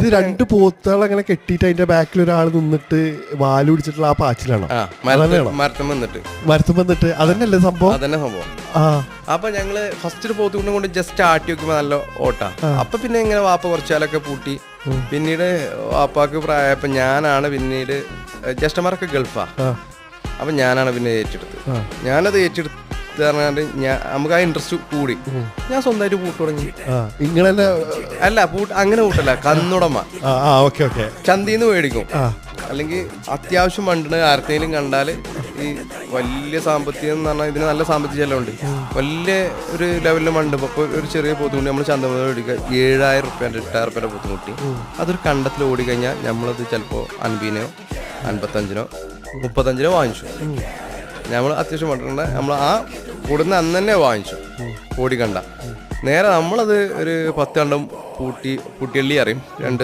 ഇത് 2 പോത്തുകൾ അങ്ങനെ കെട്ടിയിട്ട് അതിന്റെ ബാക്കിൽ ഒരാൾ നിന്നിട്ട് വാല് പിടിച്ചിട്ടുള്ള ആ പാച്ചിലാണോ? മരത്തും വന്നിട്ട് അതന്നെയല്ലേ സംഭവം? അതന്നെ സംഭവം. അപ്പൊ ഞങ്ങള് ഫസ്റ്റ് ഒരു പോത്തുകുട്ടിനെ കൊണ്ട് ജസ്റ്റ് ആട്ടി വെക്കുമ്പോ നല്ല ഓട്ടാ. അപ്പൊ പിന്നെ ഇങ്ങനെ വാപ്പ കുറച്ചാലൊക്കെ പൂട്ടി. പിന്നീട് വാപ്പാക്ക് പ്രായപ്പോ ഞാനാണ് പിന്നീട് ജ്യേഷ്ഠന്മാരൊക്കെ ഗൾഫാ. അപ്പൊ ഞാനാണ് പിന്നെ ഏറ്റെടുത്തത്. ഞാനത് ഏറ്റെടുത്ത് പറഞ്ഞാല് നമുക്ക് ആ ഇൻട്രസ്റ്റ് കൂടി ഞാൻ സ്വന്തമായിട്ട് പൂട്ട് തുടങ്ങി. അല്ല അങ്ങനെ പൂട്ടല്ല, കന്നുടമ ചന്തീന്ന് മേടിക്കും. അല്ലെങ്കിൽ അത്യാവശ്യം മണ്ടിന് ആർക്കെങ്കിലും കണ്ടാല് ഈ വലിയ സാമ്പത്തികം എന്ന് പറഞ്ഞാൽ ഇതിന് നല്ല സാമ്പത്തിക ചെലവുണ്ട്. വലിയ ഒരു ലെവലിൽ മണ്ട് ഇപ്പൊ ഒരു ചെറിയ പോത്തുകുട്ടി നമ്മൾ ചന്ത മേടിക്കുക 7,000 റുപ്യ 8,000 റുപ്യ പോത്തുകുട്ടി. അതൊരു കണ്ടത്തിൽ ഓടിക്കഴിഞ്ഞാൽ നമ്മളത് ചിലപ്പോൾ 50-നോ 55-നോ 35-നോ വാങ്ങിച്ചു. നമ്മൾ അത്യാവശ്യം മണ്ടുണ്ട്. നമ്മൾ ആ കൂടുന്ന അന്ന് തന്നെ വാങ്ങിച്ചു ഓടിക്കണ്ട. നേരെ നമ്മളത് ഒരു 10 കണ്ടം പൂട്ടിയള്ളി അറിയും 2